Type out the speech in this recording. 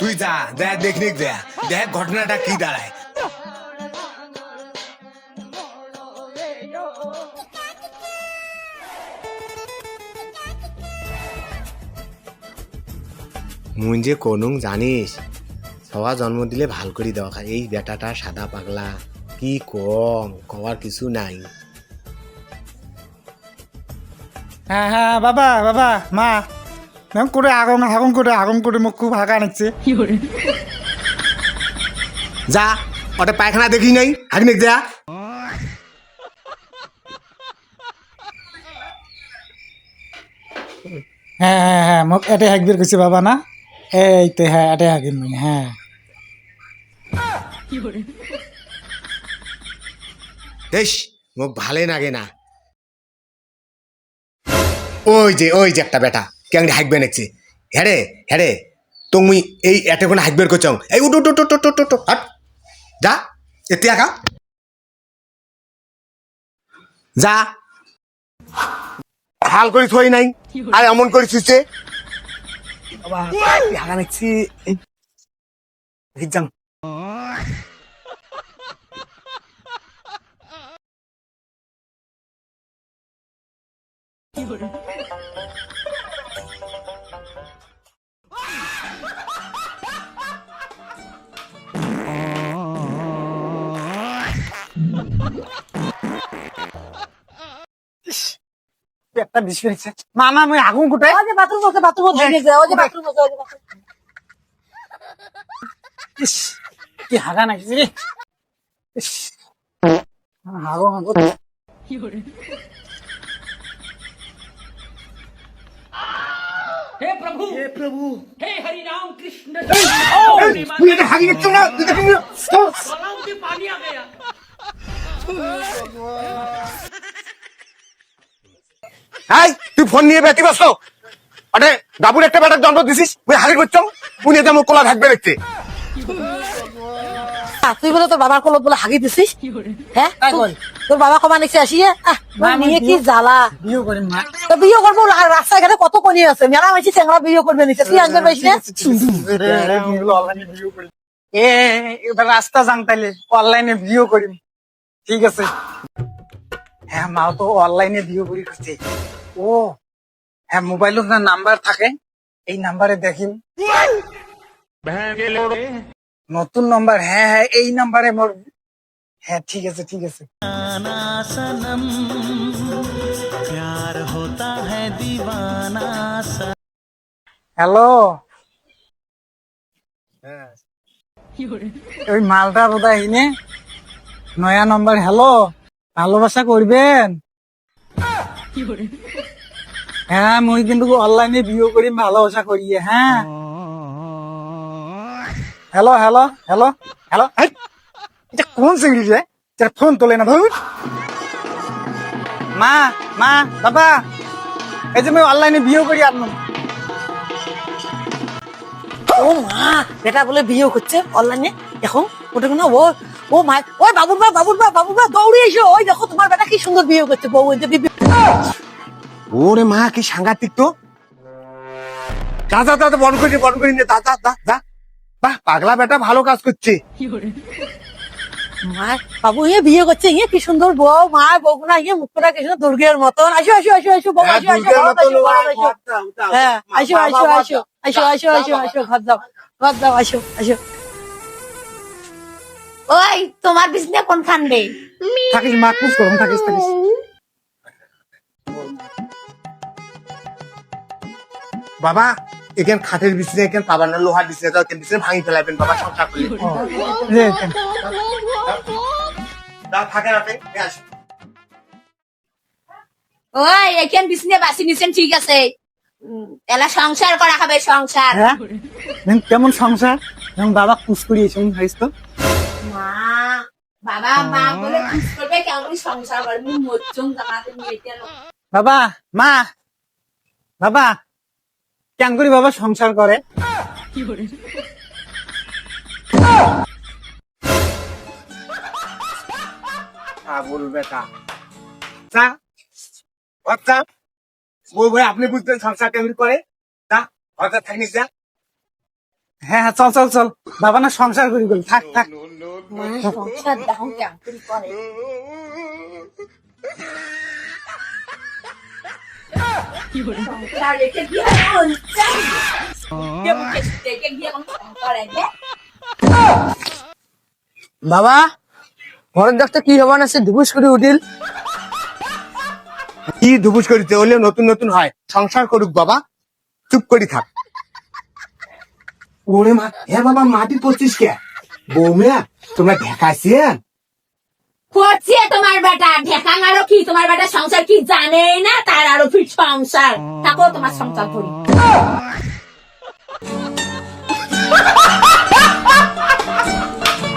তুই যা দেখ দেখনিক দেখ দেখ ঘটনাটা কি দাঁড়ায়। মুই যে কোনুং জানিস সবার জন্ম দিলে ভাল করে দেওয়া খায়, এই বেটাটা সাদা পাগলা কি কম কবার কিছু নাই। হ্যাঁ হ্যাঁ বাবা বাবা মা এখন করে আগুন করে মুখ খুব হাঁকা নিচ্ছে। যা ওটা পায়খানা দেখি নাই হাগনিক দেয়া। হ্যাঁ হ্যাঁ হ্যাঁ মোক এটাই হাঁকবির কইছে বাবা না, এই তো হ্যাঁ এটাই হাঁকিম মুই হ্যাঁ। দেশ মোক ভালে লাগে না। ওই যে একটা বেটা কেমন হাঁকবে নাকছে। হ্যাঁ তো মুই এই এতে কোনো হাঁকবের করছং এই উঠ উঠ উঠ উঠ উঠ উঠ হাট যা এতে আঁকা যা হাল করে থই নাই আর এমন করে শুচ্ছে হাগা নাকছি যাং। একটা বিষয় হয়েছে মামা মুই আগুন কোটাই ওই যে বাথরুম হয়ে যায় ওই যে বাথরুম ইস কি হাগা নাকছে রে। ইস আগুন हे प्रभु हे हरि राम कृष्ण তুই এটা হাগি নিচ্ছ না তুই দেখি गलाव में पानी आ गया। হাই তুই ফোন নিয়ে ব্যক্তি ব্যস্ত আরে বাবুর একটা বেটার জন্ম দিছিস তুই হাগি করছ উনি এটা মুখ কোলা থাকবে দেখতে। তুই বলে তোর বাবার কলত বলে হাগি দিছিস হ্যাঁ তাই কই? তোর বাবা কমা নিচ্ছে আসিয়ে নিয়ে কি জ্বালা। বিয়ে করেন মা তো বিয়ে করবো রাস্তাঘাটে কত কনি আছে মেলা মাইছি চেংড়া বিয়ে করবে নিচ্ছে তুই আনতে পারিস না। এ এবার রাস্তা যাং তাইলে অনলাইনে ভিডিও করিম ঠিক আছে। হ্যাঁ মা তো অনলাইনে ভিডিও করি করছে। ও হ্যাঁ মোবাইলের না নাম্বার থাকে এই নাম্বারে দেখিম নতুন নাম্বার। হ্যাঁ হ্যাঁ এই নাম্বারে মোর হ্যাঁ ঠিক আছে ঠিক আছে। হ্যালো ওই মালটা বোধহয় হিনে নয়া নম্বর। হ্যালো ভালোবাসা করবেন? হ্যাঁ মুই কিন্তু অনলাইনে ভিডিও করি ভালোবাসা করিয়ে। হ্যাঁ হ্যালো হ্যালো হ্যালো হ্যালো এটা কোন সিঙ্গি রে যার ফোন তোলে না ধর। মা মা বাবা এই যে আমি অনলাইনে ভিডিও করি আপনার। ও মা বেটা বলে বিয়ে করছে অনলাইনে এখন ওটা কোনো ও মা ওই বাবুর বা দৌড়ে এসো ওই দেখো তোমার বেটা কি সুন্দর বিয়ে করছে বউ ওরে মা কি সাংঘাতিক তো। যা বন্ধ করে নে যা বাহ পাগলা বেটা ভালো কাজ করছে। মা বাবু বিয়ে করছে কি সুন্দর বউ মা বউ না মুখটা কি সুন্দর দুর্গের মতন। আসো বউ হ্যাঁ আসো ঘর যাও আসো। ওই তোমার বিছনা কোনখান রে? থাকিস মা খুশ করুন থাকিস। বাবা এখান খাটের বিছনে এখান পাবানা লোহার বিছনে তো এখান বিছনে ভাঙি ফেলাবেন বাবা সংসার করলে যা থাকে রাতে আসো। ওই এখান বিছনা বাসি নিছেন ঠিক আছে, এলা সংসার করা হবে সংসার। হ্যাঁ কেমন সংসার যেমন বাবা খুশ করিয়েছে ভাইস তো। মা বাবা মা বলে খুশ করবে কেমন সংসার করবি মরচুম জামাতে নিয়ে গেল। বাবা মা বাবা কেন করি বাবা সংসার করে? বল বেটা যা আচ্ছা বই আপনি বুঝতেন সংসার কেমন করে যা ঘরটা থাকিস যা হ্যাঁ হ্যাঁ, চল চল চল, বাবা না সংসার করি গেল, থাক থাক। মা সংসার দেখো কেমন করে করে। সংসার রেখে দিয়ে বলছে, কে মুখে রেখে দিয়ে কোনো সংসার আছে? বাবা ঘরের দেখতে কি হবার আছে ধুবুস করে উঠিল। কি ধুবুস করিতে হলে নতুন নতুন হয়, সংসার করুক বাবা, চুপ করে থাক। ওরে মা, হ্যাঁ বাবা মাটি পড়ছিস কে? বৌমিয়া তোমরা ঢেকাইছেন? করছে তোমার বেটা ঢেকা মারো কি, তোমার বেটা সংসার কি জানে না, তার আরো ফিট সংসার থাকো, তোমার সংসার করি।